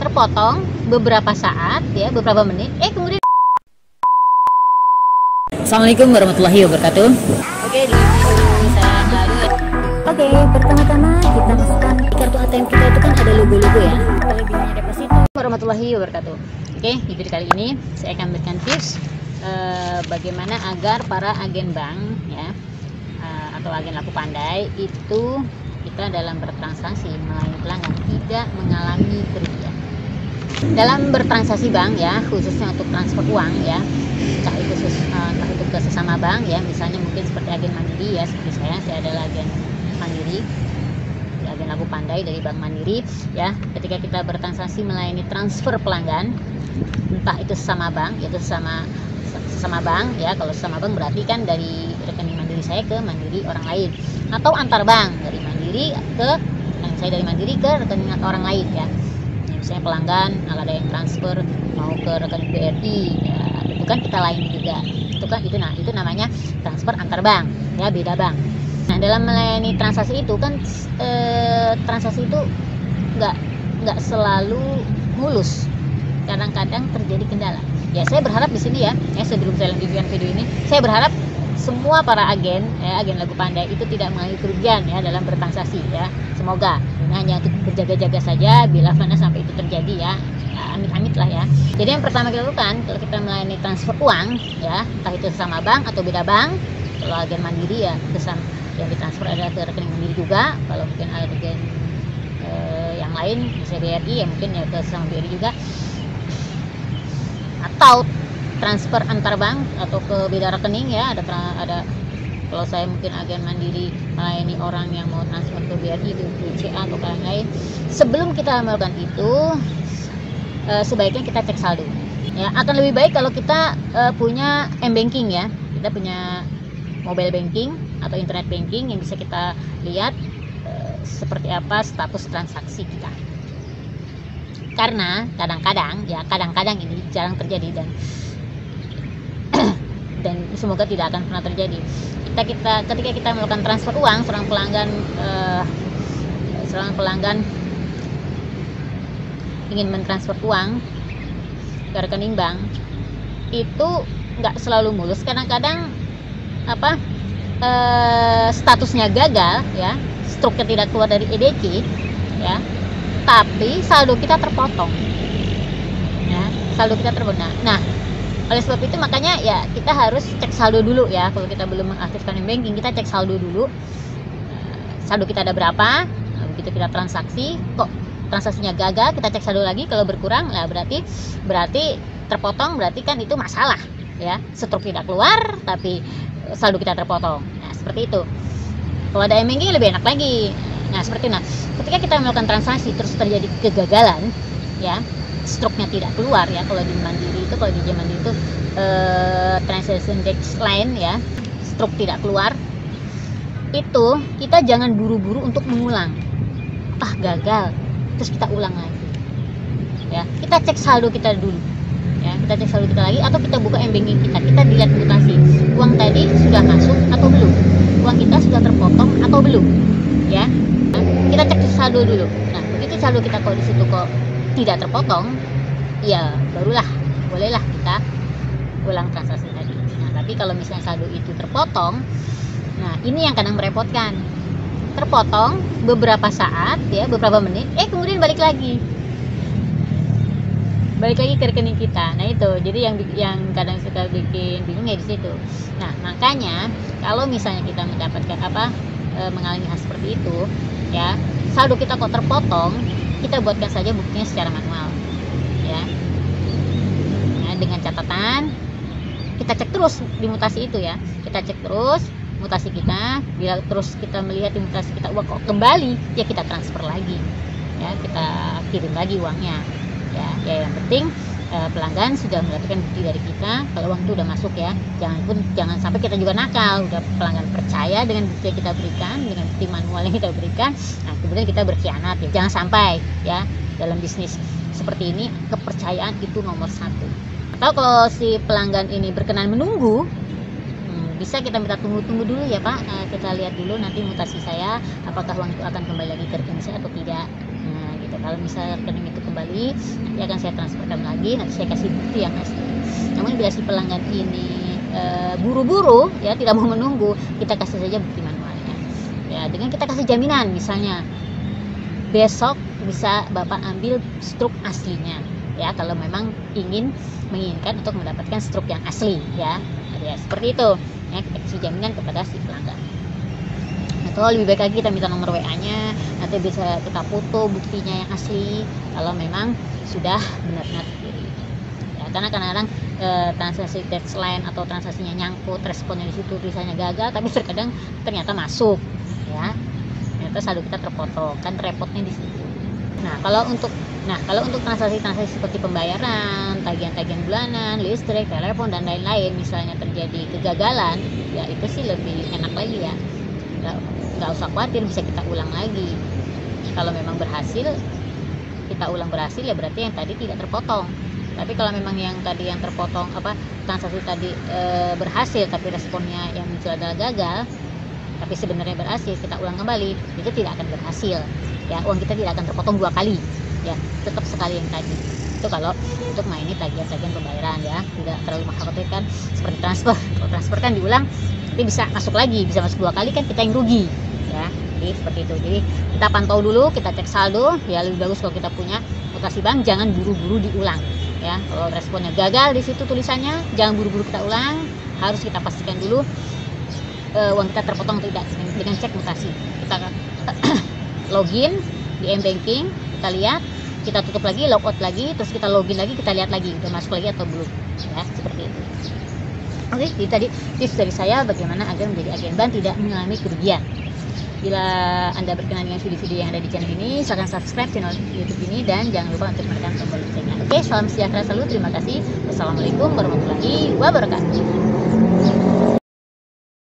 terpotong beberapa saat ya, beberapa menit, kemudian. Assalamualaikum warahmatullahi wabarakatuh. Oke, di video saya lalu ya. Oke, pertama-tama kita masukkan di kartu ATM kita itu kan ada logo-logo ya. Kelebihannya deposito. Warahmatullahi wabarakatuh. Oke, di video kali ini saya akan berikan tips bagaimana agar para agen bank ya atau agen laku pandai itu kita dalam bertransaksi melayani pelanggan tidak mengalami kerugian. Dalam bertransaksi bank ya, khususnya untuk transfer uang ya, entah itu ke sesama bank ya, misalnya mungkin seperti agen Mandiri ya, seperti saya adalah agen Mandiri, agen laku pandai dari Bank Mandiri ya. Ketika kita bertransaksi melayani transfer pelanggan, entah itu sesama bank, yaitu sesama bank ya. Kalau sesama bank berarti kan dari rekening Mandiri saya ke Mandiri orang lain, atau antar bank dari Mandiri ke saya dari Mandiri ke rekening orang lain ya. Misalnya pelanggan ada yang transfer mau ke rekening BRI ya, itu kan kita layani juga. Itu namanya transfer antar bank ya, beda bank. Nah, dalam melayani transaksi itu kan transaksi itu nggak selalu mulus. Kadang-kadang terjadi kendala. Ya, saya berharap di sini ya, sebelum saya lanjutkan video ini, saya berharap semua para agen laku pandai itu tidak mengalami kerugian ya dalam bertransaksi ya. Semoga ini hanya untuk berjaga-jaga saja bila mana sampai itu terjadi ya. Amit-amit lah ya. Jadi yang pertama kita lakukan kalau kita melayani transfer uang ya, entah itu sama bank atau beda bank. Kalau agen Mandiri ya yang ditransfer adalah ke rekening Mandiri juga. Kalau mungkin ada agen yang lain misalnya BRI ya, mungkin ya ke sama BRI juga. Atau transfer antar bank atau ke beda rekening ya, ada kalau saya mungkin agen Mandiri melayani orang yang mau transfer ke BRI, ke BCA atau ke lain. Sebelum kita melakukan itu sebaiknya kita cek saldo ya. Akan lebih baik kalau kita punya m-banking ya, kita punya mobile banking atau internet banking yang bisa kita lihat seperti apa status transaksi kita. Karena kadang-kadang ini jarang terjadi dan semoga tidak akan pernah terjadi. Ketika kita melakukan transfer uang, seorang pelanggan ingin mentransfer uang ke rekening bank, itu nggak selalu mulus. Kadang-kadang statusnya gagal ya, struknya tidak keluar dari EDC ya, tapi saldo kita terpotong ya, Nah, oleh sebab itu makanya ya kita harus cek saldo dulu ya. Kalau kita belum mengaktifkan banking, kita cek saldo dulu. Saldo kita ada berapa? Nah, begitu kita transaksi, kok transaksinya gagal, kita cek saldo lagi. Kalau berkurang, lah berarti terpotong, berarti kan itu masalah ya. Struk tidak keluar, tapi saldo kita terpotong. Nah, seperti itu. Kalau ada banking lebih enak lagi. Nah, seperti ketika kita melakukan transaksi terus terjadi kegagalan ya, struknya tidak keluar ya. Kalau di Mandiri itu, kalau di Mandiri itu transaction line ya, struk tidak keluar, itu kita jangan buru-buru untuk mengulang. Gagal, terus kita ulang lagi ya. Kita cek saldo kita dulu ya, atau kita buka m-banking kita dilihat mutasi uang tadi sudah masuk atau belum, uang kita sudah terpotong atau belum ya. Kita cek saldo dulu. Nah, begitu saldo kita kok di situ kok tidak terpotong, ya barulah bolehlah kita ulang transaksi tadi. Nah, tapi kalau misalnya saldo itu terpotong, nah ini yang kadang merepotkan. Terpotong beberapa saat ya, beberapa menit, kemudian balik lagi ke rekening kita. Nah, itu jadi yang kadang suka bikin bingung ya di situ. Nah, makanya kalau misalnya kita mendapatkan mengalami hal seperti itu ya, saldo kita kok terpotong, kita buatkan saja buktinya secara manual ya. Nah, dengan catatan kita cek terus di mutasi itu ya, kita cek terus mutasi kita. Bila terus kita melihat di mutasi kita uang kok kembali, ya kita transfer lagi ya, kita kirim lagi uangnya ya. Yang penting pelanggan sudah mendapatkan bukti dari kita kalau uang itu udah masuk ya. Jangan sampai kita juga nakal, udah pelanggan percaya dengan bukti yang kita berikan, dengan bukti manual yang kita berikan, nah kemudian kita berkhianat ya. Jangan sampai ya, dalam bisnis seperti ini kepercayaan itu nomor satu. Atau kalau si pelanggan ini berkenan menunggu, bisa kita minta tunggu dulu ya Pak, kita lihat dulu nanti mutasi saya apakah uang itu akan kembali lagi ke rekening saya atau tidak. Nah gitu, kalau misalnya rekening itu kembali, nanti akan saya transferkan lagi, nanti saya kasih bukti yang asli. Namun bila si pelanggan ini buru-buru ya, tidak mau menunggu, kita kasih saja bukti manualnya ya, dengan kita kasih jaminan, misalnya besok bisa Bapak ambil struk aslinya ya, kalau memang menginginkan untuk mendapatkan struk yang asli ya, seperti itu ya, kita kasih jaminan kepada si pelanggan. Atau lebih baik lagi kita minta nomor WA-nya, nanti bisa kita foto buktinya yang asli kalau memang sudah benar-benar berdiri ya, karena kadang-kadang transaksi deadline atau transaksinya nyangkut, responnya di situ tulisannya gagal, tapi terkadang ternyata masuk ya, ternyata saldo kita terpotong, kan repotnya di situ. Nah kalau untuk transaksi seperti pembayaran, tagihan-tagihan bulanan, listrik, telepon dan lain-lain, misalnya terjadi kegagalan ya, itu sih lebih enak lagi ya, nggak usah khawatir, bisa kita ulang lagi. Kalau memang berhasil, kita ulang berhasil ya, berarti yang tadi tidak terpotong. Tapi kalau memang yang tadi yang terpotong transaksi tadi berhasil tapi responnya yang muncul adalah gagal, tapi sebenarnya berhasil, kita ulang kembali, itu tidak akan berhasil ya, uang kita tidak akan terpotong 2 kali ya, tetap sekali yang tadi. Itu kalau untuk ini tagihan-tagihan pembayaran ya, tidak terlalu mengkhawatirkan seperti transfer. Kalau transfer kan diulang, nanti bisa masuk lagi, bisa masuk 2 kali, kan kita yang rugi ya. Jadi seperti itu. Jadi kita pantau dulu, kita cek saldo ya, lebih bagus kalau kita punya notasi bank, jangan buru-buru diulang ya. Kalau responnya gagal di situ tulisannya, jangan buru-buru kita ulang, harus kita pastikan dulu uang kita terpotong atau tidak dengan cek mutasi. Kita login di m-banking, kita lihat, kita tutup lagi, logout lagi, terus kita login lagi, kita lihat lagi udah masuk lagi atau belum ya, seperti itu. Oke, jadi tadi tips dari saya bagaimana agar menjadi agen bank tidak mengalami kerugian. Bila Anda berkenan dengan video-video yang ada di channel ini, silahkan subscribe channel YouTube ini dan jangan lupa untuk menekan tombol loncengnya. Oke, salam sejahtera selalu, terima kasih. Wassalamualaikum warahmatullahi wabarakatuh.